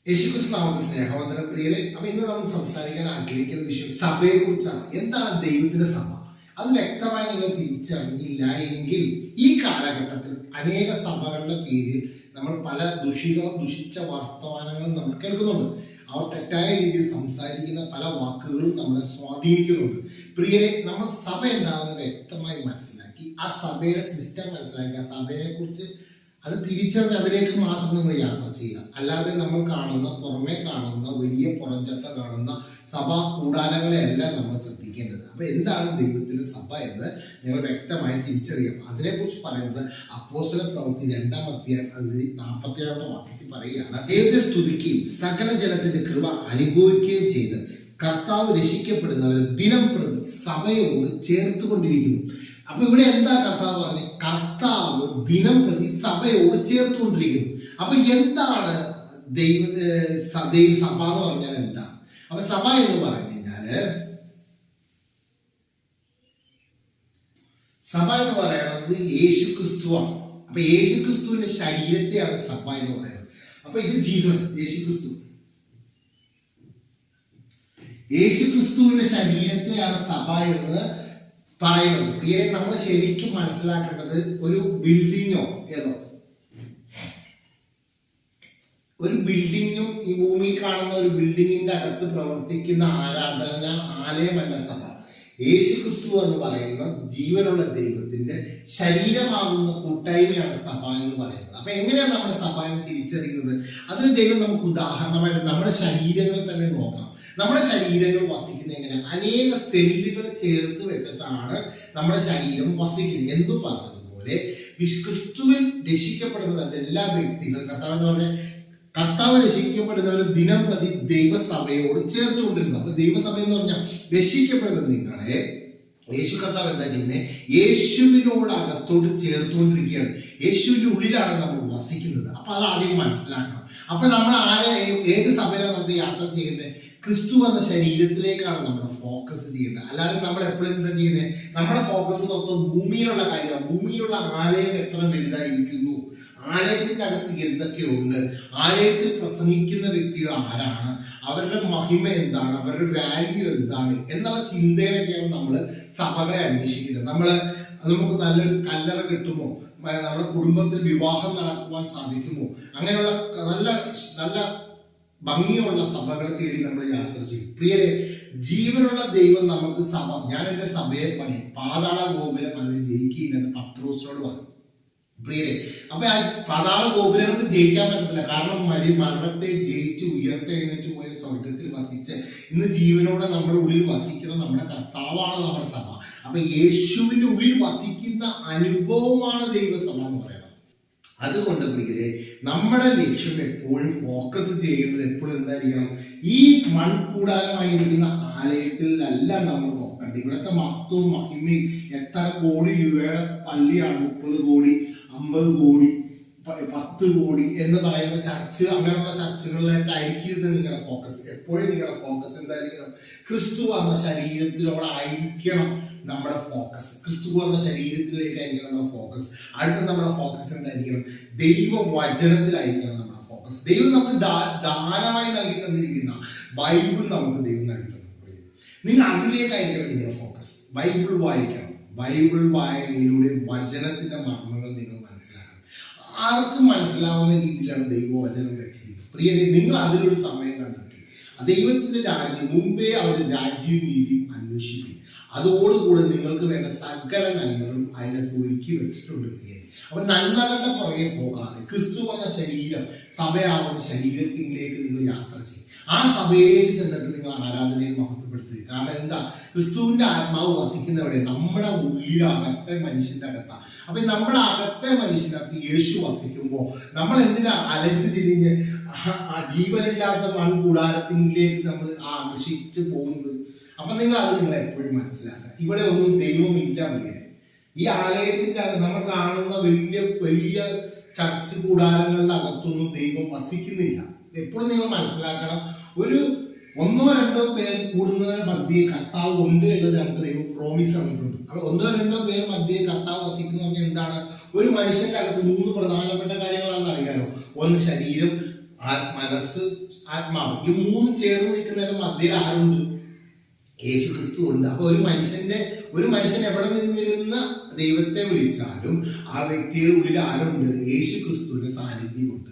യേശുക്രിസ്തു നാമത്തിൽ സ്നേഹവന്ദനം പ്രിയരെ. അപ്പൊ ഇന്ന് നമ്മൾ സംസാരിക്കാൻ ആഗ്രഹിക്കുന്ന വിഷയം സഭയെ കുറിച്ചാണ്. എന്താണ് ദൈവത്തിന്റെ സഭ? അത് വ്യക്തമായി നിങ്ങൾ തിരിച്ചറിഞ്ഞില്ല എങ്കിൽ ഈ കാലഘട്ടത്തിൽ അനേക സഭകളുടെ പേരിൽ നമ്മൾ പല ദുഷിച്ച വർത്തമാനങ്ങളും നമ്മൾ കേൾക്കുന്നുണ്ട്. അവർ തെറ്റായ രീതിയിൽ സംസാരിക്കുന്ന പല വാക്കുകളും നമ്മളെ സ്വാധീനിക്കുന്നുണ്ട്. പ്രിയരെ, നമ്മൾ സഭ എന്താണെന്ന് വ്യക്തമായി മനസ്സിലാക്കി, ആ സഭയുടെ സിസ്റ്റം മനസ്സിലാക്കി, ആ സഭയെ കുറിച്ച് അത് തിരിച്ചറിഞ്ഞ് അതിലേക്ക് മാത്രം നമ്മൾ യാത്ര ചെയ്യുക. അല്ലാതെ നമ്മൾ പുറമെ കാണുന്ന വലിയ പുറംചട്ട കാണുന്ന സഭാ കൂടാരങ്ങളെ അല്ല നമ്മൾ ശ്രദ്ധിക്കേണ്ടത്. അപ്പൊ എന്താണ് ദൈവത്തിന്റെ സഭ എന്ന് നിങ്ങൾ വ്യക്തമായി തിരിച്ചറിയാം. അതിനെക്കുറിച്ച് പറയുന്നത് അപ്പോസ്തല പ്രവൃത്തി 2-ാം അധ്യായം 47-ാമത്തെ വാക്യത്തിൽ പറയുകയാണ്, ദൈവത്തെ സ്തുതിക്കുകയും സകല ജനത്തിന്റെ കൃപ അനുഭവിക്കുകയും ചെയ്ത് കർത്താവ് രക്ഷിക്കപ്പെടുന്നവരെ ദിനം പ്രതി സഭയോട് ചേർത്തുകൊണ്ടിരിക്കുന്നു. അപ്പൊ ഇവിടെ എന്താ കർത്താവ് പറഞ്ഞത്? കർത്താവ് ദിനം പ്രതി സഭയോട് ചേർത്തുകൊണ്ടിരിക്കുന്നു. അപ്പൊ എന്താണ് ദൈവ സഭ എന്ന് പറഞ്ഞാൽ എന്താണ്? അപ്പൊ സഭ എന്ന് പറഞ്ഞു കഴിഞ്ഞാല്, സഭ എന്ന് പറയുന്നത് യേശുക്രിസ്തുവാണ്. അപ്പൊ യേശുക്രിസ്തുവിന്റെ ശരീരത്തെയാണ് സഭ എന്ന് പറയുന്നത്. അപ്പൊ ഇത് യേശുക്രിസ്തുവിന്റെ ശരീരത്തെയാണ് സഭ എന്ന് പറയുന്നത്. പ്രിയരെ, നമ്മൾ ശരിക്കും മനസ്സിലാക്കേണ്ടത് ഒരു ബിൽഡിങ്ങോ ഒരു ബിൽഡിങ്ങും ഈ ഭൂമിയിൽ കാണുന്ന ഒരു ബിൽഡിങ്ങിന്റെ അകത്ത് പ്രവർത്തിക്കുന്ന ആരാധന ആലയമല്ല സഭ. യേശുക്രിസ്തു എന്ന് പറയുന്ന ജീവനുള്ള ദൈവത്തിന്റെ ശരീരമാകുന്ന കൂട്ടായ്മയാണ് സഭ എന്ന് പറയുന്നത്. അപ്പൊ എങ്ങനെയാണ് നമ്മുടെ സഭ എന്ന് തിരിച്ചറിയുന്നത്? അതിന് ദൈവം നമുക്ക് ഉദാഹരണമായിട്ട് നമ്മുടെ ശരീരങ്ങൾ തന്നെ നോക്കണം. നമ്മുടെ ശരീരങ്ങൾ വസിക്കുന്നത് എങ്ങനെ? അനേക സെല്ലുകൾ ചേർത്ത് വെച്ചിട്ടാണ് നമ്മുടെ ശരീരം വസിക്കുന്നത്. എന്ന് പറഞ്ഞതുപോലെ ക്രിസ്തുവിൽ രക്ഷിക്കപ്പെടുന്ന എല്ലാ വ്യക്തികൾ കർത്താവ് രക്ഷിക്കപ്പെടുന്നവർ ദിനം പ്രതി ദൈവസഭയോട് ചേർത്തുകൊണ്ടിരുന്നു. അപ്പൊ ദൈവസഭ എന്ന് പറഞ്ഞാൽ രക്ഷിക്കപ്പെടുന്നത് നിങ്ങളെ യേശു കർത്താവ് എന്താ ചെയ്യുന്നത്? യേശുവിനോട് അകത്തോട് ചേർത്തുകൊണ്ടിരിക്കുകയാണ്. യേശുവിന്റെ ഉള്ളിലാണ് നമ്മൾ വസിക്കുന്നത്. അപ്പൊ അത് ആദ്യം മനസ്സിലാക്കണം. അപ്പൊ നമ്മൾ ഏത് സഭയിലാണ് നമുക്ക് യാത്ര ചെയ്യുന്നത്? ക്രിസ്തു എന്ന ശരീരത്തിലേക്കാണ് നമ്മുടെ ഫോക്കസ് ചെയ്യേണ്ടത്. അല്ലാതെ നമ്മൾ എപ്പോഴും എന്താ ചെയ്യുന്നത്? നമ്മുടെ ഫോക്കസ് മൊത്തം ഭൂമിയിലുള്ള കാര്യമാണ്. ഭൂമിയിലുള്ള ആലയം എത്ര വലുതായിരിക്കുന്നു, ആലയത്തിന്റെ അകത്ത് എന്തൊക്കെയുണ്ട്, ആലയത്തിൽ പ്രസംഗിക്കുന്ന വ്യക്തികൾ ആരാണ്, അവരുടെ മഹിമ എന്താണ്, അവരുടെ വാല്യൂ എന്താണ് എന്നുള്ള ചിന്തയിലൊക്കെയാണ് നമ്മൾ സഭകളെ അന്വേഷിക്കുന്നത്. നമുക്ക് നല്ലൊരു കല്ലറ കിട്ടുമോ, നമ്മുടെ കുടുംബത്തിൽ വിവാഹം നടക്കുവാൻ സാധിക്കുമോ, അങ്ങനെയുള്ള നല്ല ഭംഗിയുള്ള സഭകളെ തേടി നമ്മൾ യാത്ര ചെയ്യും. പ്രിയരെ, ജീവനുള്ള ദൈവം നമുക്ക് ഞാൻ എന്റെ സഭയെ പണി, പാതാള ഗോപുരം അതിന് ജയിക്കുകയില്ലെന്ന് പത്രോസിനോട് പറഞ്ഞു. പ്രിയരെ, അപ്പൊ പാതാള ഗോപുരങ്ങൾക്ക് ജയിക്കാൻ പറ്റത്തില്ല. കാരണം മരണത്തെ ജയിച്ച് ഉയർത്തെഴുന്നേറ്റ് പോയ സ്വർഗത്തിൽ വസിച്ച് ഇന്ന് ജീവനോടെ നമ്മുടെ ഉള്ളിൽ വസിക്കുന്ന നമ്മുടെ കർത്താവാണ് നമ്മുടെ സഭ. അപ്പൊ യേശുവിന്റെ ഉള്ളിൽ വസിക്കുന്ന അനുഭവമാണ് ദൈവസഭ എന്ന് പറയുന്നത്. അതുകൊണ്ട് പ്രിയരെ, നമ്മുടെ ലക്ഷ്യം എപ്പോഴും ഫോക്കസ് ചെയ്യുന്നത് എപ്പോഴും എന്തായിരിക്കണം? ഈ മൺകൂടാരമായിരിക്കുന്ന ആലയത്തിലല്ല നമ്മൾ നോക്കേണ്ടത്. ഇവിടുത്തെ മഹത്വവും മഹിമയും എത്ര കോടി രൂപയുടെ പള്ളിയാണ്, 30 കോടി 50 കോടി 10 കോടി എന്ന് പറയുന്ന ചർച്ച്, അങ്ങനെയുള്ള ചർച്ചകളിലായിട്ടായിരിക്കും നിങ്ങളുടെ ഫോക്കസ്. എപ്പോഴും നിങ്ങളുടെ ഫോക്കസ് എന്തായിരിക്കണം? ക്രിസ്തു എന്ന ശരീരത്തിലോടായിരിക്കണം നമ്മുടെ ഫോക്കസ്. ക്രിസ്തു എന്ന ശരീരത്തിലേക്കായിരിക്കണം നമ്മുടെ ഫോക്കസ്. അടുത്ത നമ്മുടെ ഫോക്കസ് എന്തായിരിക്കണം? ദൈവവചനത്തിലായിരിക്കണം നമ്മുടെ ഫോക്കസ്. ദൈവം നമുക്ക് ദാനമായി നൽകി തന്നിരിക്കുന്ന ബൈബിൾ നമുക്ക് ദൈവം നൽകി തന്നിട്ടുണ്ട്. നിങ്ങൾ അതിലേക്കായിരിക്കണം നിങ്ങളുടെ ഫോക്കസ്. ബൈബിൾ വായിക്കണം. ബൈബിൾ വായനയിലൂടെ വചനത്തിന്റെ മർമ്മങ്ങൾ നിങ്ങൾ മനസ്സിലാക്കണം. ആർക്കും മനസ്സിലാവുന്ന രീതിയിലാണ് ദൈവവചനം വെച്ചിരിക്കുന്നത്. പ്രിയരെ, നിങ്ങൾ അതിലൊരു സമയം കണ്ടെത്തി ദൈവത്തിന്റെ രാജ്യം മുമ്പേ അവരുടെ രാജ്യവും നീതിയും അന്വേഷിക്കും. അതോടുകൂടെ നിങ്ങൾക്ക് വേണ്ട സകല നന്മകളും അതിനകത്ത് ഒരുക്കി വെച്ചിട്ടുണ്ട്. അപ്പൊ നന്മകളുടെ പുറകെ പോകാതെ ക്രിസ്തു എന്ന ശരീരം, സഭയാവുന്ന ശരീരത്തിലേക്ക് നിങ്ങൾ യാത്ര ചെയ്യും. ആ സഭയിലേക്ക് ചെന്നിട്ട് നിങ്ങൾ ആരാധനയെ മഹത്വപ്പെടുത്തുക. കാരണം എന്താ? ക്രിസ്തുവിന്റെ ആത്മാവ് വസിക്കുന്നവിടെ നമ്മുടെ ഉള്ളിൽ അകത്തെ മനുഷ്യന്റെ അകത്താണ്. അപ്പൊ നമ്മുടെ അകത്തെ മനുഷ്യന്റെ അകത്ത് യേശു വസിക്കുമ്പോൾ നമ്മൾ എന്തിനാ അലഞ്ഞു തിരിഞ്ഞ് ജീവനില്ലാത്ത മൺകൂടാരത്തിലേക്ക് നമ്മൾ ആകർഷിച്ചു പോകുന്നത്? അപ്പൊ നിങ്ങൾ എപ്പോഴും മനസ്സിലാക്കുക, ഇവിടെ ഒന്നും ദൈവമില്ല. ഈ ആലയത്തിന്റെ നമ്മൾ കാണുന്ന വലിയ വലിയ ചർച്ച് കൂടാരങ്ങളുടെ അകത്തൊന്നും ദൈവം വസിക്കുന്നില്ല. എപ്പോഴും നിങ്ങൾ മനസ്സിലാക്കണം. ഒരു 1-2 പേർ കൂടുന്നതിന് മധ്യേ കർത്താവ് ഉണ്ട് എന്ന് നമുക്ക് ദൈവം പ്രോമിസ് തന്നിട്ടുണ്ട്. അപ്പൊ 1-2 പേർ മധ്യേ കർത്താവ് വസിക്കുന്ന എന്താണ്? ഒരു മനുഷ്യന്റെ അകത്ത് 3 പ്രധാനപ്പെട്ട കാര്യങ്ങളാണെന്ന് അറിയാലോ. ഒന്ന് ശരീരം, മനസ്സ്, ആത്മാവ്, ഈ മൂന്നും ചേർന്ന് നിൽക്കുന്നതിന് മധ്യയിൽ ആരുണ്ട്? യേശു ക്രിസ്തു ഉണ്ട്. അപ്പൊ ഒരു മനുഷ്യൻ എവിടെ നിന്നിരുന്ന ദൈവത്തെ വിളിച്ചാലും ആ വ്യക്തിയുടെ ഉള്ളിൽ ആരുണ്ട്? യേശു ക്രിസ്തുവിന്റെ സാന്നിധ്യമുണ്ട്.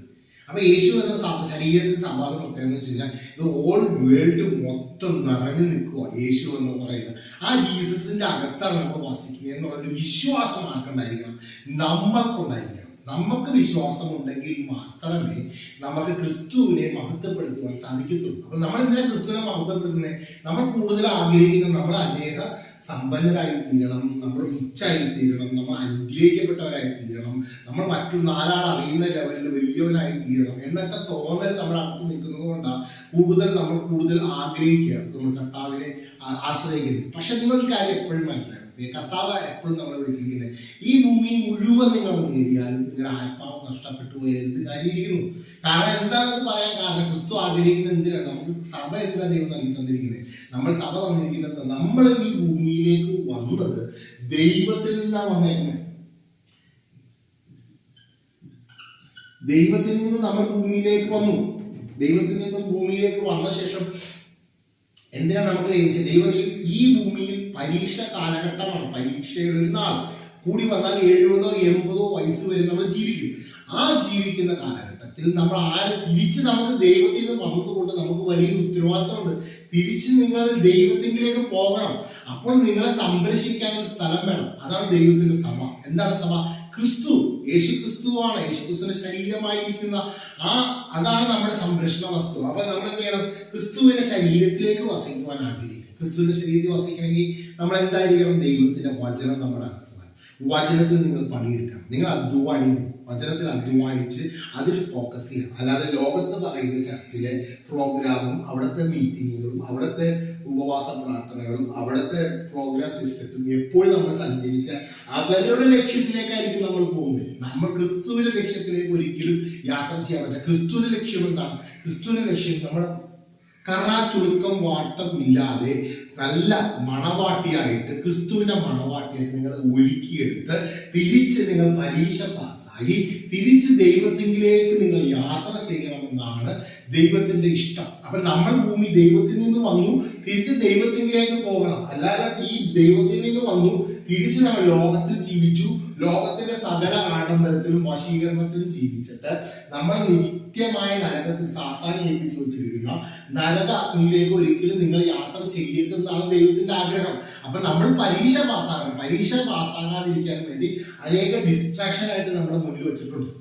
അപ്പൊ യേശു എന്ന ശരീരത്തിൽ സഭ എന്ന് വെച്ച് കഴിഞ്ഞാൽ ഇത് ഓൾ വേൾഡ് മൊത്തം നിറഞ്ഞു നിൽക്കുക യേശു എന്ന് പറയുന്നത്. ആ ജീസസിന്റെ അകത്താണ് നമ്മൾ വസിക്കുന്നത് എന്നുള്ളൊരു വിശ്വാസം ആർക്കുണ്ടായിരിക്കണം? നമ്മൾക്കുണ്ടായിരിക്കണം. നമുക്ക് വിശ്വാസം ഉണ്ടെങ്കിൽ മാത്രമേ നമുക്ക് ക്രിസ്തുവിനെ മഹത്വപ്പെടുത്തുവാൻ സാധിക്കത്തുള്ളൂ. അപ്പൊ നമ്മൾ എന്തിനാ ക്രിസ്തുവിനെ മഹത്വപ്പെടുത്തുന്നത്? നമ്മൾ കൂടുതൽ ആഗ്രഹിക്കുന്നത് നമ്മൾ അനേക സമ്പന്നരായി തീരണം, നമ്മൾ റിച്ചായി തീരണം, നമ്മൾ അനുഗ്രഹിക്കപ്പെട്ടവരായി തീരണം, നമ്മൾ നാലാൾ അറിയുന്ന ലെവലിൽ വലിയവനായി തീരണം എന്നൊക്കെ തോന്നൽ നമ്മുടെ അകത്ത് നിൽക്കുന്നത് കൊണ്ടാണ് നമ്മൾ കൂടുതൽ ആഗ്രഹിക്കുക, നമ്മൾ കർത്താവിനെ ആശ്രയിക്കുന്നത്. പക്ഷെ നിങ്ങളൊരു കാര്യം എപ്പോഴും മനസ്സിലാക്കണം, കർത്താവ് എപ്പോഴും നമ്മളെ വിളിച്ചിരിക്കുന്നത് ഈ ഭൂമി മുഴുവൻ നിങ്ങൾ നേടിയാലും നിങ്ങളുടെ ആത്മാവ് നഷ്ടപ്പെട്ടു പോയി എന്ത് കാര്യമിരിക്കുന്നു. കാരണം എന്താണെന്ന് പറയാൻ കാരണം ക്രിസ്തു ആഗ്രഹിക്കുന്നത് എന്തിനാണ്? നമുക്ക് സഭ എന്തിനാണ് ദൈവം നൽകി തന്നിരിക്കുന്നത്? നമ്മൾ സഭ തന്നിരിക്കുന്നത്, നമ്മൾ ഈ ഭൂമിയിലേക്ക് വന്നത് ദൈവത്തിൽ നിന്നാണ് വന്നേക്കുന്നത്. ദൈവത്തിൽ നിന്ന് നമ്മൾ ഭൂമിയിലേക്ക് വന്നു. ദൈവത്തിൽ നിന്നും ഭൂമിയിലേക്ക് വന്ന ശേഷം എന്തിനാണ് നമുക്ക് ലഭിച്ചത്? ദൈവം ഈ ഭൂമിയിൽ പരീക്ഷ കാലഘട്ടമാണ്. പരീക്ഷയുടെ ഒരു നാൾ കൂടി വന്നാൽ 70 80 വയസ്സ് വരെ നമ്മൾ ജീവിക്കും. ആ ജീവിക്കുന്ന കാലഘട്ടത്തിൽ നമ്മൾ തിരിച്ച് നമുക്ക് ദൈവത്തിൽ നിന്ന് വന്നതുകൊണ്ട് നമുക്ക് വലിയ ഉത്തരവാദിത്തമുണ്ട്. തിരിച്ച് നിങ്ങൾ ദൈവത്തിലേക്ക് പോകണം. അപ്പോൾ നിങ്ങളെ സംരക്ഷിക്കാൻ ഒരു സ്ഥലം വേണം. അതാണ് ദൈവത്തിന്റെ സഭ. എന്താണ് സഭ? ക്രിസ്തു, യേശു ക്രിസ്തുവാണ്. യേശു ക്രിസ്തുവിന്റെ ശരീരമായിരിക്കുന്ന അതാണ് നമ്മുടെ സംരക്ഷണ വസ്തു. അപ്പൊ നമ്മൾ എന്ത് ചെയ്യണം? ക്രിസ്തുവിന്റെ ശരീരത്തിലേക്ക് വസിക്കുവാൻ ആഗ്രഹിക്കും. ക്രിസ്തുവിന്റെ ശരീരത്തിൽ വസിക്കണമെങ്കിൽ നമ്മൾ എന്തായിരിക്കണം? ദൈവത്തിന്റെ വചനം നമ്മുടെ അകത്ത് വേണം. വചനത്തിൽ നിങ്ങൾ പണിയെടുക്കണം. നിങ്ങൾ അധ്വാനിക്കണം. വചനത്തിൽ അധ്വാനിച്ച് അതിൽ ഫോക്കസ് ചെയ്യണം. അല്ലാതെ ലോകത്ത് പറയുന്ന ചർച്ചിലെ പ്രോഗ്രാമും അവിടുത്തെ മീറ്റിങ്ങുകളും അവിടുത്തെ ഉപവാസ പ്രാർത്ഥനകളും അവിടുത്തെ പ്രോഗ്രാം സിസ്റ്റത്തും എപ്പോഴും നമ്മൾ സഞ്ചരിച്ച അവരുടെ ലക്ഷ്യത്തിലേക്കായിരിക്കും നമ്മൾ പോകുന്നത്. നമ്മൾ ക്രിസ്തുവിന്റെ ലക്ഷ്യത്തിലേക്ക് ഒരിക്കലും യാത്ര ചെയ്യാൻ പറ്റില്ല. ക്രിസ്തുവിന്റെ ലക്ഷ്യം എന്താണ്? ക്രിസ്തുവിന്റെ ലക്ഷ്യം നമ്മുടെ ചുളുക്കം വാട്ടം ഇല്ലാതെ നല്ല മണവാട്ടിയായിട്ട്, ക്രിസ്തുവിന്റെ മണവാട്ടിയായിട്ട് നിങ്ങൾ ഒരുക്കിയെടുത്ത് തിരിച്ച് നിങ്ങൾ പരീക്ഷ പാസ്സായി തിരിച്ച് ദൈവത്തിലേക്ക് നിങ്ങൾ യാത്ര ചെയ്യണമെന്നാണ് ദൈവത്തിന്റെ ഇഷ്ടം. അപ്പൊ നമ്മൾ ഭൂമി ദൈവത്തിൽ നിന്ന് വന്നു, തിരിച്ച് ദൈവത്തിലേക്ക് പോകണം. അല്ലാതെ ഈ ദൈവത്തിൽ നിന്ന് വന്നു തിരിച്ച് നമ്മൾ ലോകത്തിൽ ജീവിച്ചു, ലോകത്തിന്റെ സകല ആഡംബരത്തിലും വശീകരണത്തിലും ജീവിച്ചിട്ട് നമ്മൾ നിത്യമായ നരകത്തിൽ സാത്താനെ ഏൽപ്പിച്ചു വെച്ചിരിക്കുന്ന നരക അഗ്നിയിലേക്ക് ഒരിക്കലും നിങ്ങൾ യാത്ര ചെയ്യരുതെന്നാണ് ദൈവത്തിന്റെ ആഗ്രഹം. അപ്പൊ നമ്മൾ പരീക്ഷ പാസ്സാകണം. പരീക്ഷ പാസ്സാകാതിരിക്കാൻ വേണ്ടി അനേക ഡിസ്ട്രാക്ഷൻ ആയിട്ട് നമ്മുടെ മുന്നിൽ വെച്ചിട്ടുണ്ട്.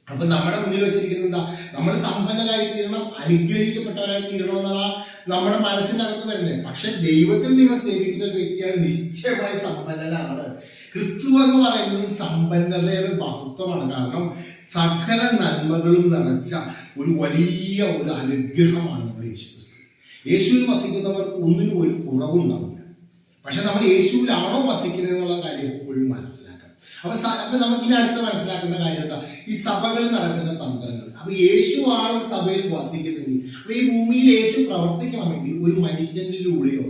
അപ്പൊ നമ്മുടെ മുന്നിൽ വെച്ചിരിക്കുന്നത് എന്താ? നമ്മൾ സമ്പന്നരായി തീരണം, അനുഗ്രഹിക്കപ്പെട്ടവരായി തീരണം എന്നുള്ള നമ്മുടെ മനസ്സിന്റെ അകത്ത് വരുന്നത്. പക്ഷെ ദൈവത്തിൽ നിങ്ങൾ സേവിക്കുന്ന ഒരു വ്യക്തിയാണ് നിശ്ചയമായി സമ്പന്നനാണ്. ക്രിസ്തു എന്ന് പറയുന്നത് സമ്പന്നതയുടെ മഹത്വമാണ്. കാരണം സകല നന്മകളും നിറച്ച ഒരു വലിയ ഒരു അനുഗ്രഹമാണ് നമ്മുടെ യേശു ക്രിസ്തു. യേശുവിൽ വസിക്കുന്നവർക്ക് ഒന്നിനും ഒരു കുറവുണ്ടാവില്ല. പക്ഷെ നമ്മൾ യേശുവിലാണോ വസിക്കുന്നത് എന്നുള്ള കാര്യം എപ്പോഴും മനസ്സിലാക്കണം. അപ്പൊ നമുക്ക് ഇനി അടുത്ത് മനസ്സിലാക്കേണ്ട കാര്യം എന്താ? ഈ സഭകളിൽ നടക്കുന്ന തന്ത്രങ്ങൾ. അപ്പൊ യേശു ആണ് സഭയിൽ വസിക്കുന്നെങ്കിൽ, അപ്പൊ ഈ ഭൂമിയിൽ യേശു പ്രവർത്തിക്കണമെങ്കിൽ ഒരു മനുഷ്യനിലൂടെയോ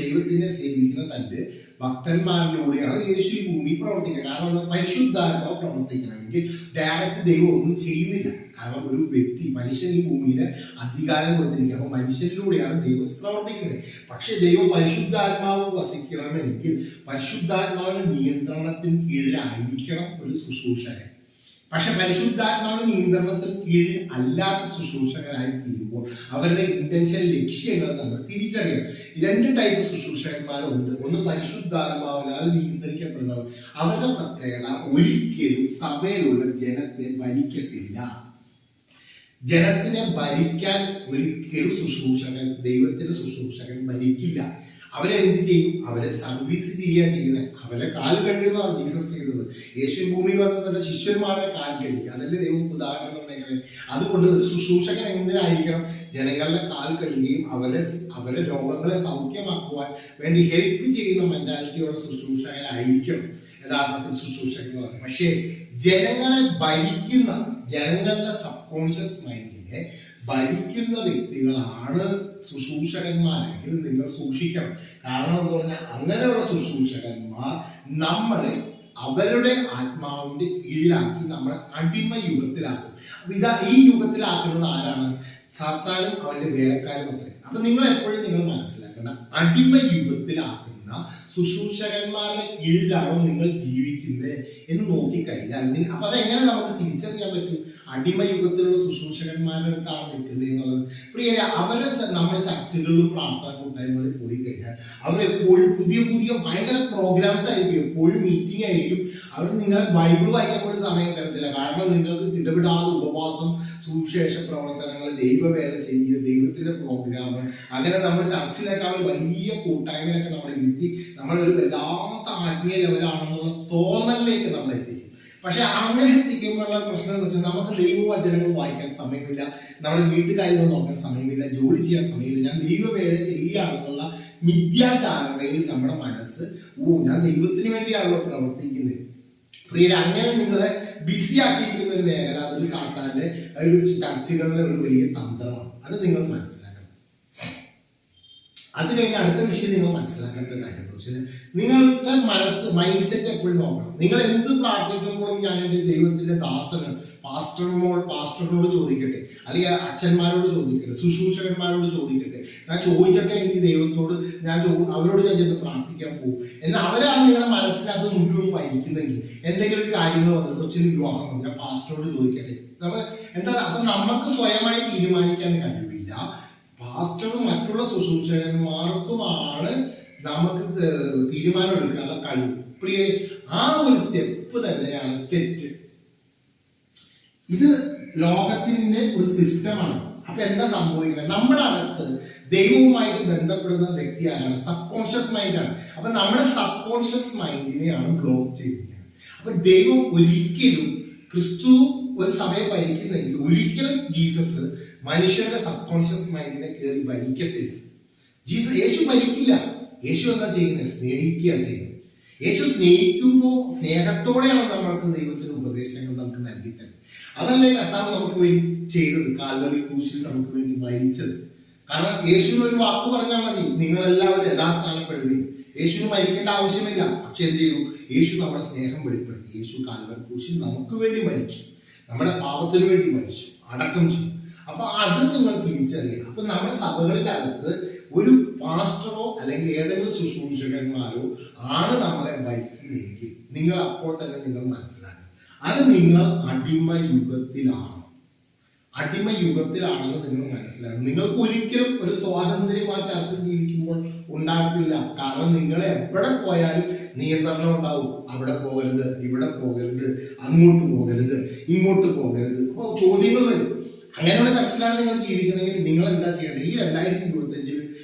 ദൈവത്തിനെ സേവിക്കുന്ന തന്റെ ഭക്തന്മാരിലൂടെയാണ് യേശു ഈ ഭൂമിയിൽ പ്രവർത്തിക്കുക. കാരണം പരിശുദ്ധാത്മാവ് പ്രവർത്തിക്കണമെങ്കിൽ ഡയറക്റ്റ് ദൈവം ഒന്നും ചെയ്യുന്നില്ല. കാരണം ഒരു വ്യക്തി, മനുഷ്യൻ ഈ ഭൂമിയിലെ അധികാരം കൊടുത്തിരിക്കുക. അപ്പൊ മനുഷ്യനിലൂടെയാണ് ദൈവം പ്രവർത്തിക്കുന്നത്. പക്ഷെ ദൈവം പരിശുദ്ധാത്മാവ് വസിക്കണമെങ്കിൽ പരിശുദ്ധാത്മാവിന്റെ നിയന്ത്രണത്തിന് കീഴിലായിരിക്കണം ഒരു ശുശ്രൂഷകൻ. പക്ഷെ പരിശുദ്ധാത്മാവിന്റെ നിയന്ത്രണത്തിന് കീഴിൽ അല്ലാത്ത ശുശ്രൂഷകരായി തീരുമ്പോൾ അവരുടെ ഇന്റൻഷൻ, ലക്ഷ്യങ്ങൾ നമ്മൾ തിരിച്ചറിയണം. രണ്ട് ടൈപ്പ് ശുശ്രൂഷകന്മാരുണ്ട്. ഒന്ന് പരിശുദ്ധാത്മാവിനാൽ നിയന്ത്രിക്കപ്പെടുന്നവർ. അവരുടെ പ്രത്യേകത ഒരിക്കലും സഭയിലുള്ള ജനത്തെ ഭരിക്കത്തില്ല. ജനത്തിനെ ഭരിക്കാൻ ഒരിക്കലും ദൈവത്തിന്റെ ശുശ്രൂഷകൻ ഭരിക്കില്ല. അവരെന്ത് ചെയ്യും? അവരെ സർവീസ് ചെയ്യുന്നത്. അവരെ കാൽ കഴുകുന്നതാണ് ജീസസ് ചെയ്തത്. യേശു ഭൂമിയിൽ വന്ന ശിഷ്യന്മാരെ കാൽ കഴുകുക, അതല്ലേ ദൈവം ഉദാഹരണം. അതുകൊണ്ട് ഒരു ശുശ്രൂഷകൻ എന്തിനായിരിക്കണം? ജനങ്ങളുടെ കാൽ കഴുകുകയും അവരെ രോഗങ്ങളെ സൗഖ്യമാക്കുവാൻ വേണ്ടി ഹെൽപ്പ് ചെയ്യുന്ന മെന്റാലിറ്റിയുള്ള ശുശ്രൂഷകനായിരിക്കണം യഥാർത്ഥത്തിൽ ശുശ്രൂഷകൻ എന്ന് പറയുന്നത്. പക്ഷേ ജനങ്ങളെ ഭരിക്കുന്ന, ജനങ്ങളുടെ സബ് കോൺഷ്യസ് മൈൻഡിനെ ഭരിക്കുന്ന വ്യക്തികളാണ് ശുശ്രൂഷകന്മാരെങ്കിൽ നിങ്ങൾ സൂക്ഷിക്കണം. കാരണം എന്ന് പറഞ്ഞാൽ അങ്ങനെയുള്ള ശുശ്രൂഷകന്മാർ നമ്മളെ അവരുടെ ആത്മാവിന്റെ കീഴിലാക്കി നമ്മളെ അടിമ യുഗത്തിലാക്കും. അപ്പൊ ഈ യുഗത്തിലാക്കുന്നത് ആരാണ്? സാത്താനും അവന്റെ വേലക്കാരും അത്രേ. അപ്പൊ നിങ്ങൾ എപ്പോഴും നിങ്ങൾ മനസ്സിലാക്കേണ്ട, അടിമ യുഗത്തിലാക്കുന്ന ശുശ്രൂഷകന്മാരുടെ കീഴിലാണോ നിങ്ങൾ ജീവിക്കുന്നത് എന്ന് നോക്കിക്കഴിഞ്ഞാൽ അപ്പൊ അതെങ്ങനെ നമുക്ക് തിരിച്ചറിയാൻ പറ്റും? അടിമയുഗത്തിലുള്ള ശുശ്രൂഷകന്മാരുടെ അടുത്താണ് നിൽക്കുന്നത് എന്നുള്ളത്. പ്രിയരെ, നമ്മുടെ ചർച്ചകളിലും പ്രാർത്ഥന കൂട്ടായ്മകളിൽ പോയി കഴിഞ്ഞാൽ അവരെപ്പോഴും പുതിയ പുതിയ ഭയങ്കര പ്രോഗ്രാംസ് ആയിരിക്കും, എപ്പോഴും മീറ്റിംഗ് ആയിരിക്കും. അവർ നിങ്ങളെ ബൈബിൾ വായിക്കാൻ പോലും സമയം തരത്തില്ല. കാരണം നിങ്ങൾക്ക് ഇടപെടാതെ ഉപവാസം, സുവിശേഷ പ്രവർത്തനങ്ങൾ, ദൈവവേല ചെയ്യുക, ദൈവത്തിന്റെ പ്രോഗ്രാം, അങ്ങനെ നമ്മൾ ചർച്ചിലൊക്കെ അവർ വലിയ കൂട്ടായ്മയിലൊക്കെ നമ്മളെ ഇരുത്തി നമ്മളൊരു വല്ലാത്ത ആത്മീയ ലെവലാണെന്നുള്ള തോന്നലിലേക്ക് നമ്മൾ എത്തിക്കും. പക്ഷെ അങ്ങനെ എത്തിക്കുമ്പോഴുള്ള പ്രശ്നം എന്ന് വെച്ചാൽ നമുക്ക് ദൈവവചനങ്ങൾ വായിക്കാൻ സമയമില്ല, നമ്മുടെ വീട്ടുകാര്യങ്ങൾ നോക്കാൻ സമയമില്ല, ജോലി ചെയ്യാൻ സമയമില്ല, ഞാൻ ദൈവവേല ചെയ്യുകയാണെന്നുള്ള മിഥ്യാധാരണയിൽ നമ്മുടെ മനസ്സ് ഞാൻ ദൈവത്തിന് വേണ്ടിയാണല്ലോ പ്രവർത്തിക്കുന്നത്. പ്രിയരെ, അങ്ങനെ നിങ്ങളെ ബിസി ആക്കിയിരിക്കുന്ന ഒരു മേഖല അതൊരു സാത്താന്റെ ഒരു ചർച്ചകളുടെ ഒരു വലിയ തന്ത്രമാണ്. അത് നിങ്ങൾ മനസ്സിലാക്കണം. അത് കഴിഞ്ഞ് അടുത്ത വിഷയം നിങ്ങൾ മനസ്സിലാക്കേണ്ട കാര്യം എന്ന് വെച്ചാൽ നിങ്ങളുടെ മൈൻഡ് സെറ്റ് എപ്പോഴും നോക്കണം. നിങ്ങൾ എന്ത് പ്രാർത്ഥിക്കുമ്പോഴും ഞാൻ എൻ്റെ ദൈവത്തിന്റെ ദാസന് പാസ്റ്ററിനോട് ചോദിക്കട്ടെ, അല്ലെങ്കിൽ അച്ഛന്മാരോട് ചോദിക്കട്ടെ, ശുശ്രൂഷകന്മാരോട് ചോദിക്കട്ടെ, ഞാൻ ചോദിച്ചിട്ടെ എനിക്ക് ദൈവത്തോട് അവരോട് ഞാൻ ചെന്ന് പ്രാർത്ഥിക്കാൻ പോകും എന്നാൽ അവരാണ് നിങ്ങളുടെ മനസ്സിൽ അത് മുഴുവൻ വഹിക്കുന്നെങ്കിൽ എന്തെങ്കിലും ഒരു കാര്യങ്ങൾ വന്നു, കൊച്ചിന് വിവാഹം, ഞാൻ പാസ്റ്ററോട് ചോദിക്കട്ടെ. അപ്പൊ നമുക്ക് സ്വയമായി തീരുമാനിക്കാൻ കഴിവില്ല. പാസ്റ്ററും മറ്റുള്ള ശുശ്രൂഷകന്മാർക്കുമാണ് നമുക്ക് തീരുമാനം എടുക്കാനുള്ള കഴിവ്. പ്രിയ, ആ ഒരു സ്റ്റെപ്പ് തന്നെയാണ് തെറ്റ്. ഇത് ലോകത്തിന്റെ ഒരു സിസ്റ്റമാണ്. അപ്പൊ എന്താ സംഭവിക്കുന്നത്? നമ്മുടെ അകത്ത് ദൈവവുമായിട്ട് ബന്ധപ്പെടുന്ന വ്യക്തി ആരാണ്? സബ് കോൺഷ്യസ് മൈൻഡാണ്. അപ്പൊ നമ്മുടെ സബ് കോൺഷ്യസ് മൈൻഡിനെയാണ് ബ്ലോക്ക് ചെയ്യുന്നത്. അപ്പൊ ദൈവം ഒരിക്കലും, ക്രിസ്തു ഒരു സഭയെ ഭരിക്കുന്നെങ്കിൽ ഒരിക്കലും ജീസസ് മനുഷ്യരുടെ സബ് കോൺഷ്യസ് മൈൻഡിനെ കയറി ഭരിക്കത്തില്ല. യേശു ഭരിക്കില്ല. യേശു എന്താ ചെയ്യുന്നത്? സ്നേഹിക്കുക ചെയ്യുന്നത്. യേശു സ്നേഹിക്കുമ്പോൾ സ്നേഹത്തോടെയാണ് നമ്മൾക്ക് ദൈവത്തിന്റെ ഉപദേശങ്ങൾ നമുക്ക് നൽകി തരുന്നത്. അതല്ലേ കർത്താവ് നമുക്ക് വേണ്ടി ചെയ്തത്, കാൽവരി ക്രൂശിൽ നമുക്ക് വേണ്ടി മരിച്ചത്. കാരണം യേശുവിന് ഒരു വാക്ക് പറഞ്ഞാൽ മതി, നിങ്ങളെല്ലാവരും യഥാസ്ഥാനപ്പെടുകയും. യേശുവിന് മരിക്കേണ്ട ആവശ്യമില്ല. പക്ഷെ എന്ത് ചെയ്തു? യേശു നമ്മുടെ സ്നേഹം വെളിപ്പെടുത്തി. യേശു കാൽവരി ക്രൂശിൽ നമുക്ക് വേണ്ടി മരിച്ചു, നമ്മുടെ പാപത്തിന് വേണ്ടി മരിച്ചു, അടക്കം ചെയ്തു. അപ്പൊ അത് നിങ്ങൾ തിരിച്ചറിയണം. അപ്പൊ നമ്മുടെ സഭകളിന്റെ അകത്ത് ഒരു പാസ്റ്ററോ അല്ലെങ്കിൽ ഏതെങ്കിലും ശുശ്രൂഷകന്മാരോ ആണ് നമ്മളെ ഭരിക്കുന്നതെങ്കിൽ നിങ്ങൾ അപ്പോൾ തന്നെ നിങ്ങൾ മനസ്സിലാക്കണം, അത് നിങ്ങൾ അടിമയുഗത്തിലാണ്. അടിമയുഗത്തിലാണെന്ന് നിങ്ങൾ മനസ്സിലാക്കണം. നിങ്ങൾക്ക് ഒരിക്കലും ഒരു സ്വാതന്ത്ര്യം ആ ചർച്ച ജീവിക്കുമ്പോൾ ഉണ്ടാകത്തില്ല. കാരണം നിങ്ങൾ എവിടെ പോയാലും നിയന്ത്രണം ഉണ്ടാവും. അവിടെ പോകരുത്, ഇവിടെ പോകരുത്, അങ്ങോട്ട് പോകരുത്, ഇങ്ങോട്ട് പോകരുത്. അപ്പോൾ ചോദ്യങ്ങൾ വരും. അങ്ങനെയുള്ള ചർച്ചയിലാണ് നിങ്ങൾ ജീവിക്കുന്നതെങ്കിൽ നിങ്ങൾ എന്താ ചെയ്യേണ്ടത്? ഈ 2025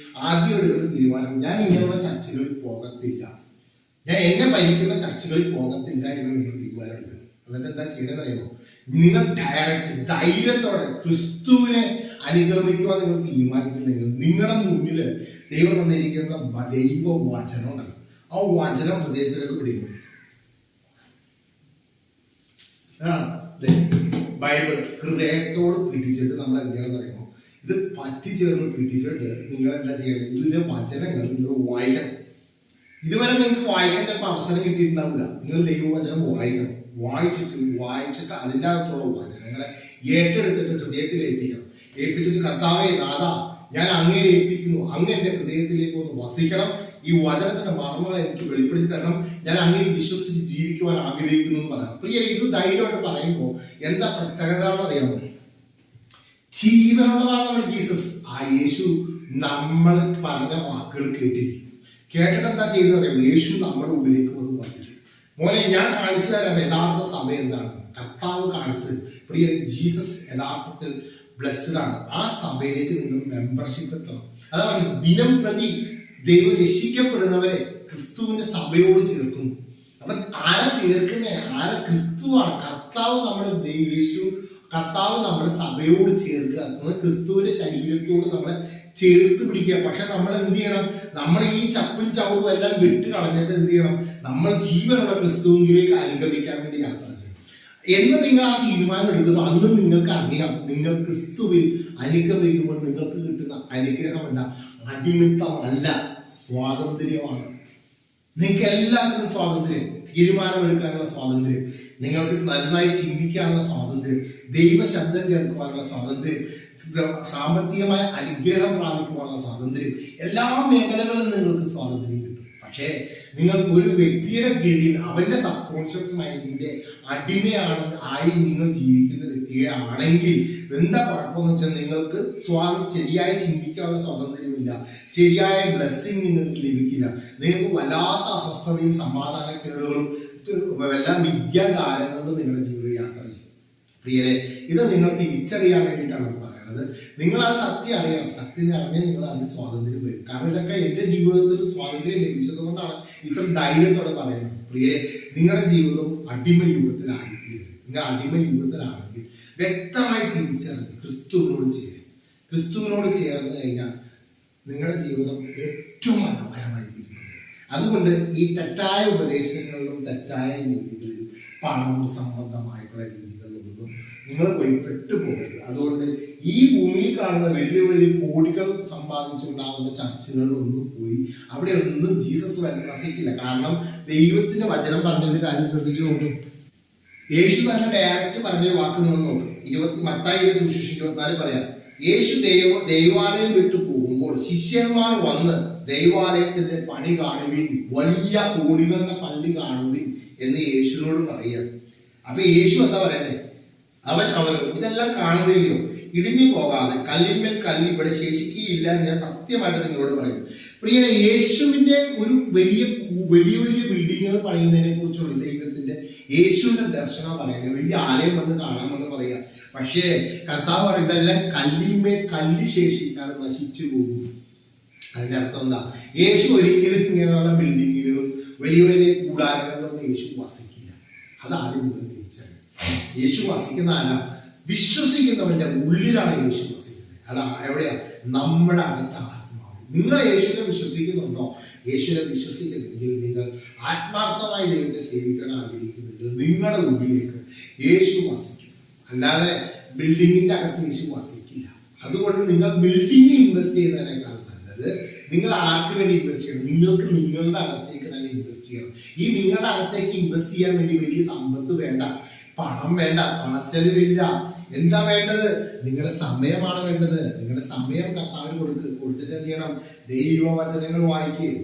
ആദ്യം എടുക്കേണ്ട തീരുമാനം, ഞാൻ ഇങ്ങനെയുള്ള ചർച്ചകളിൽ പോകത്തില്ല, ഞാൻ എന്നെ ഭരിക്കുന്ന ചർച്ചകളിൽ പോകത്തില്ല എന്ന് നിങ്ങൾ തീരുമാനം എടുക്കണം. എന്നിട്ട് എന്താ ചെയ്യണമെന്ന് അറിയുമോ? നിങ്ങൾ ഡയറക്റ്റ് ധൈര്യത്തോടെ ക്രിസ്തുവിനെ അനുഗമിക്കുവാൻ നിങ്ങൾ തീരുമാനിക്കുന്നെങ്കിൽ നിങ്ങളുടെ മുന്നിൽ ദൈവം തന്നിരിക്കുന്ന ദൈവ വചനം ഉണ്ടല്ലോ, ആ വചനം ഹൃദയത്തിലേക്ക് പിടിക്കും. ബൈബിൾ ഹൃദയത്തോട് പിടിച്ചിട്ട് നമ്മൾ എന്തിനാണെന്ന് അറിയുമോ? ഇത് പറ്റിച്ചേർന്ന് പിടിച്ചിട്ട് നിങ്ങൾ എന്താ ചെയ്യണം? ഇതിന്റെ വചനങ്ങൾ നിങ്ങൾ വായിക്കണം. ഇതുവരെ നിങ്ങൾക്ക് വായിക്കാൻ ചിലപ്പോൾ അവസരം കിട്ടിയിട്ടുണ്ടാവില്ല. നിങ്ങൾ ദൈവവചനം വായിക്കണം. വായിച്ചിട്ട് അതിൻ്റെ അകത്തുള്ള വചനങ്ങളെ ഏറ്റെടുത്തിട്ട് ഹൃദയത്തിൽ ഏൽപ്പിക്കണം. ഏൽപ്പിച്ചിട്ട് കർത്താവേ നാഥാ, ഞാൻ അങ്ങയെ ഏൽപ്പിക്കുന്നു, അങ്ങ് എൻ്റെ ഹൃദയത്തിലേക്ക് ഒന്ന് വസിക്കണം, ഈ വചനത്തിന്റെ മർമ്മങ്ങൾ എനിക്ക് വെളിപ്പെടുത്തി തരണം, ഞാൻ അങ്ങയിൽ വിശ്വസിച്ച് ജീവിക്കുവാൻ ആഗ്രഹിക്കുന്നു എന്ന് പറയണം. പ്രിയ, ഇത് ധൈര്യമായിട്ട് പറയുമ്പോൾ എന്താ പ്രത്യേകത എന്നറിയാമോ? ജീവനുള്ളതാണ് നമ്മുടെ ജീസസ്. ആ യേശു നമ്മൾ പറഞ്ഞ വാക്കുകൾ കേട്ടിട്ട് എന്താ ചെയ്യുന്നത് അറിയാമോ? യേശു നമ്മുടെ ഉള്ളിലേക്ക് വന്ന് വസിക്കും. മോനെ, ഞാൻ കാണിച്ചു തരാം യഥാർത്ഥ സഭ എന്താണെന്ന്. കർത്താവ് കാണിച്ചത്. പ്രിയ, ജീസസ് യഥാർത്ഥത്തിൽ ബ്ലെസ്ഡ് ആണ്. ആ സഭയിലേക്ക് നിങ്ങൾ മെമ്പർഷിപ്പ് എത്തണം. അതാണ് ദിനം പ്രതി ദൈവം രക്ഷിക്കപ്പെടുന്നവരെ ക്രിസ്തുവിന്റെ സഭയോട് ചേർക്കുന്നു. അപ്പൊ ആരെ ചേർക്കുന്നേ? ആരെ? ക്രിസ്തുവാണ്. കർത്താവ് നമ്മുടെ യേശു, കർത്താവ് നമ്മുടെ സഭയോട് ചേർക്കുക, ക്രിസ്തുവിന്റെ ശരീരത്തോട് നമ്മളെ ചേർത്ത് പിടിക്കുക. പക്ഷെ നമ്മൾ എന്ത് ചെയ്യണം? നമ്മൾ ഈ ചപ്പും ചവറും എല്ലാം വിട്ട് കളഞ്ഞിട്ട് എന്ത് ചെയ്യണം? നമ്മൾ ജീവനുള്ള ക്രിസ്തുവിലേക്ക് അനുഗമിക്കാൻ വേണ്ടി യാത്ര ചെയ്യണം എന്ന് നിങ്ങൾ ആ തീരുമാനം എടുക്കുന്നു. അന്നും നിങ്ങൾക്ക് അറിയാം, നിങ്ങൾ ക്രിസ്തുവിൽ അനുഗമിക്കുമ്പോൾ നിങ്ങൾക്ക് കിട്ടുന്ന അനുഗ്രഹം എന്താ? അടിമിത്തമല്ല, സ്വാതന്ത്ര്യമാണ്. നിങ്ങൾക്ക് എല്ലാത്തിനും സ്വാതന്ത്ര്യം, തീരുമാനമെടുക്കാനുള്ള സ്വാതന്ത്ര്യം, നിങ്ങൾക്ക് നന്നായി ചിന്തിക്കാനുള്ള സ്വാതന്ത്ര്യം, ദൈവശബ്ദം കേൾക്കുവാനുള്ള സ്വാതന്ത്ര്യം, സാമ്പത്തികമായ അനുഗ്രഹം പ്രാപിക്കുവാനുള്ള സ്വാതന്ത്ര്യം, എല്ലാ മേഖലകളിലും നിങ്ങൾക്ക് സ്വാതന്ത്ര്യം കിട്ടും. പക്ഷേ നിങ്ങൾ ഒരു വ്യക്തിയുടെ കീഴിൽ അവന്റെ സബ് കോൺഷ്യസ് മൈൻഡിന്റെ ആയി നിങ്ങൾ ജീവിക്കുന്ന വ്യക്തിയാണെങ്കിൽ എന്താ കുഴപ്പമെന്ന് വെച്ചാൽ നിങ്ങൾക്ക് ശരിയായി ചിന്തിക്കാനുള്ള സ്വാതന്ത്ര്യമില്ല, ശരിയായ ബ്ലെസ്സിങ് നിങ്ങൾക്ക് ലഭിക്കില്ല. നിങ്ങൾക്ക് വല്ലാത്ത അസ്വസ്ഥതയും സമാധാനക്കേടുകളും എല്ലാം വിദ്യാകാലങ്ങളിലും നിങ്ങളുടെ ജീവിതം യാത്ര ചെയ്യും. പ്രിയരെ, ഇത് നിങ്ങൾ തിരിച്ചറിയാൻ വേണ്ടിയിട്ടാണ് പറയുന്നത്. നിങ്ങൾ ആ സത്യം അറിയണം. സത്യം അറിഞ്ഞാൽ നിങ്ങൾ അതിന് സ്വാതന്ത്ര്യം വരും. കാരണം ഇതൊക്കെ എന്റെ ജീവിതത്തിൽ സ്വാതന്ത്ര്യം ലഭിച്ചത് കൊണ്ടാണ് ഇത്ര ധൈര്യത്തോടെ പറയുന്നത്. പ്രിയരെ, നിങ്ങളുടെ ജീവിതം അടിമ യുഗത്തിലായിരിക്കും. നിങ്ങൾ അടിമ യുഗത്തിലാണെങ്കിൽ വ്യക്തമായി തിരിച്ചറിഞ്ഞ് ക്രിസ്തുവിനോട് ചേർന്ന് കഴിഞ്ഞാൽ നിങ്ങളുടെ ജീവിതം ഏറ്റവും മനോഹരമായി തീരും. അതുകൊണ്ട് ഈ തെറ്റായ ഉപദേശങ്ങളിലും തെറ്റായ രീതികളിലും പണം സംബന്ധമായിട്ടുള്ള രീതികളിലൊന്നും നിങ്ങൾ പോയി പെട്ടുപോകരുത്. അതുകൊണ്ട് ഈ ഭൂമിയിൽ കാണുന്ന വലിയ വലിയ കോടികൾ സമ്പാദിച്ചുണ്ടാകുന്ന ചർച്ചകളിലൊന്നും പോയി അവിടെ ഒന്നും ജീസസ് വസിക്കില്ല. കാരണം ദൈവത്തിന്റെ വചനം പറഞ്ഞ ഒരു കാര്യം ശ്രദ്ധിച്ചു നോക്കും. യേശു തന്നെ ഡയറക്റ്റ് പറഞ്ഞൊരു വാക്ക് നിങ്ങൾ നോക്കും. മത്തായിയുടെ സുവിശേഷം 24 പറയാം, യേശു ദൈവാലയം വിട്ടു പോകുമ്പോൾ ശിഷ്യന്മാർ വന്ന് ദൈവാലയത്തിന്റെ പണി കാണുവിൻ, വലിയ കോടികളുടെ പള്ളി കാണുവിൻ എന്ന് യേശുവിനോട് പറയുക. അപ്പൊ യേശു എന്താ പറയുന്നത്? അവർ ഇതെല്ലാം കാണുന്നില്ലയോ? ഇടിഞ്ഞു പോകാതെ കല്ലിന്മേൽ കല്ല് ഇവിടെ ശേഷിക്കുകയില്ല എന്ന് ഞാൻ സത്യമായിട്ട് നിങ്ങളോട് പറയും. പ്രിയരെ, യേശുവിന്റെ ഒരു വലിയ വലിയ ബിൽഡിങ്ങുകൾ പണിയുന്നതിനെ കുറിച്ചുള്ള ദൈവത്തിന്റെ യേശുവിന്റെ ദർശനം പറയുന്നത് വലിയ ആലയം വന്ന് കാണാമെന്ന് പറയാ. പക്ഷേ കർത്താവ് പറയുന്നത് ഇതെല്ലാം കല്ലിന്മേൽ കല്ല് ശേഷിക്കാതെ നശിച്ചു പോകും. അതിന്റെ അർത്ഥം എന്താ? യേശു ഒരിക്കലും ഇങ്ങനെയുള്ള ബിൽഡിങ്ങിലും വലിയ വലിയ കൂടാരങ്ങളിലൊന്നും യേശു വസിക്കില്ല. അതാദ്യം നിങ്ങൾ തിരിച്ചറിയും. യേശു വസിക്കുന്ന ആരാ? വിശ്വസിക്കുന്നവന്റെ ഉള്ളിലാണ് യേശു വസിക്കുന്നത്. അതാ എവിടെയാ? നമ്മുടെ അകത്ത് ആത്മാവ്. നിങ്ങൾ യേശുവിനെ വിശ്വസിക്കുന്നുണ്ടോ? യേശുവിനെ വിശ്വസിക്കുന്നെങ്കിൽ, നിങ്ങൾ ആത്മാർത്ഥമായി ദൈവത്തെ സേവിക്കാൻ ആഗ്രഹിക്കുന്നെങ്കിൽ നിങ്ങളുടെ ഉള്ളിലേക്ക് യേശു വസിക്കും. അല്ലാതെ ബിൽഡിങ്ങിന്റെ അകത്ത് യേശു വസിക്കില്ല. അതുകൊണ്ട് നിങ്ങൾ ബിൽഡിങ്ങിൽ ഇൻവെസ്റ്റ് ചെയ്യുന്നതിനേക്കാൾ നല്ലത് നിങ്ങൾ ആർക്ക് വേണ്ടി ഇൻവെസ്റ്റ് ചെയ്യണം? നിങ്ങൾക്ക് നിങ്ങളുടെ അകത്തേക്ക് തന്നെ ഇൻവെസ്റ്റ് ചെയ്യണം. ഈ നിങ്ങളുടെ അകത്തേക്ക് ഇൻവെസ്റ്റ് ചെയ്യാൻ വേണ്ടി വലിയ സമ്പത്ത് വേണ്ട, പണം വേണ്ട, പണച്ചെലവില്ല. എന്താ വേണ്ടത്? നിങ്ങളുടെ സമയമാണ് വേണ്ടത്. നിങ്ങളുടെ സമയം കർത്താവിന് കൊടുത്തിട്ട് എന്ത് ചെയ്യണം? ദൈവവചനങ്ങൾ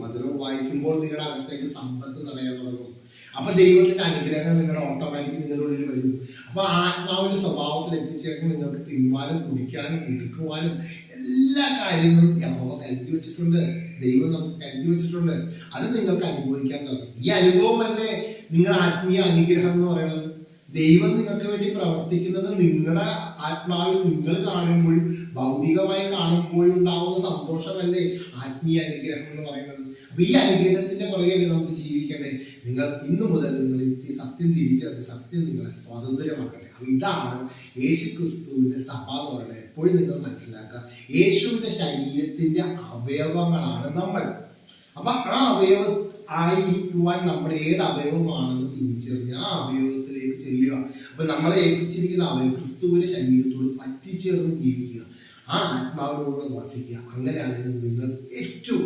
വചനം വായിക്കുമ്പോൾ നിങ്ങളുടെ അകത്തേക്ക് സമ്പത്ത് നിറയാൻ തുടങ്ങും. അപ്പൊ ദൈവത്തിന്റെ അനുഗ്രഹങ്ങൾ നിങ്ങളുടെ ഓട്ടോമാറ്റിക് നിങ്ങളുടെ ഉള്ളിൽ വരും. അപ്പൊ ആത്മാവിന്റെ സ്വഭാവത്തിൽ എത്തിച്ചേർന്ന് നിങ്ങൾക്ക് തിന്നുവാനും കുടിക്കാനും എടുക്കുവാനും എല്ലാ കാര്യങ്ങളും യഹോവ കരുതി വെച്ചിട്ടുണ്ട്. ദൈവം നമുക്ക് കരുതി വെച്ചിട്ടുണ്ട്. അത് നിങ്ങൾക്ക് അനുഭവിക്കാൻ തുടങ്ങും. ഈ അനുഭവം തന്നെ നിങ്ങളുടെ ആത്മീയ അനുഗ്രഹം എന്ന് പറയുന്നത്. ദൈവം നിങ്ങൾക്ക് വേണ്ടി പ്രവർത്തിക്കുന്നത് നിങ്ങളുടെ ആത്മാവിൽ നിങ്ങൾ കാണുമ്പോഴും ഭൗതികമായി കാണുമ്പോഴും ഉണ്ടാവുന്ന സന്തോഷമല്ലേ ആത്മീയ അനുഗ്രഹം എന്ന് പറയുന്നത്. അപ്പൊ ഈ അനുഗ്രഹത്തിന്റെ പുറകെ നമുക്ക് ജീവിക്കണ്ടേ? നിങ്ങൾ ഇന്നു മുതൽ നിങ്ങൾ സത്യം തിരിച്ചറിഞ്ഞ് സത്യം നിങ്ങളെ സ്വാതന്ത്ര്യമാക്കട്ടെ. അപ്പൊ ഇതാണ് യേശുക്രിസ്തുവിന്റെ സഭ എന്ന് പറയുന്നത്. എപ്പോഴും നിങ്ങൾ മനസ്സിലാക്കുക, യേശുവിന്റെ ശരീരത്തിന്റെ അവയവങ്ങളാണ് നമ്മൾ. അപ്പൊ ആ അവയവം ആയിരിക്കുവാൻ നമ്മുടെ ഏത് അവയവമാണെന്ന് തിരിച്ചറിഞ്ഞ് ആ അവയവത്തിലേക്ക് ചെല്ലുക. അപ്പൊ നമ്മളെ ഏൽപ്പിച്ചിരിക്കുന്ന അവയവം ക്രിസ്തുവിന്റെ ശരീരത്തോട് പറ്റിച്ചേർന്ന് ജീവിക്കുക, ആ ആത്മാവിനോട് വസിക്കുക. അങ്ങനെയാണെങ്കിൽ നിങ്ങൾ ഏറ്റവും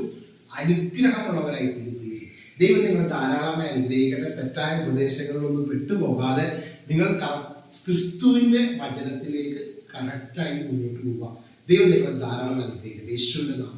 അനുഗ്രഹമുള്ളവരായി തീരുകയും ദൈവം നിങ്ങൾ ധാരാളമായി അനുഗ്രഹിക്കട്ടെ. തെറ്റായ ഉപദേശങ്ങളിലൊന്നും പെട്ടുപോകാതെ നിങ്ങൾ ക്രിസ്തുവിന്റെ വചനത്തിലേക്ക് കറക്റ്റായി മുന്നോട്ട് പോവുക. ദൈവം നിങ്ങൾ ധാരാളം അനുഗ്രഹിക്കട്ടെ. യേശുവിന്റെ നാമത്തിൽ.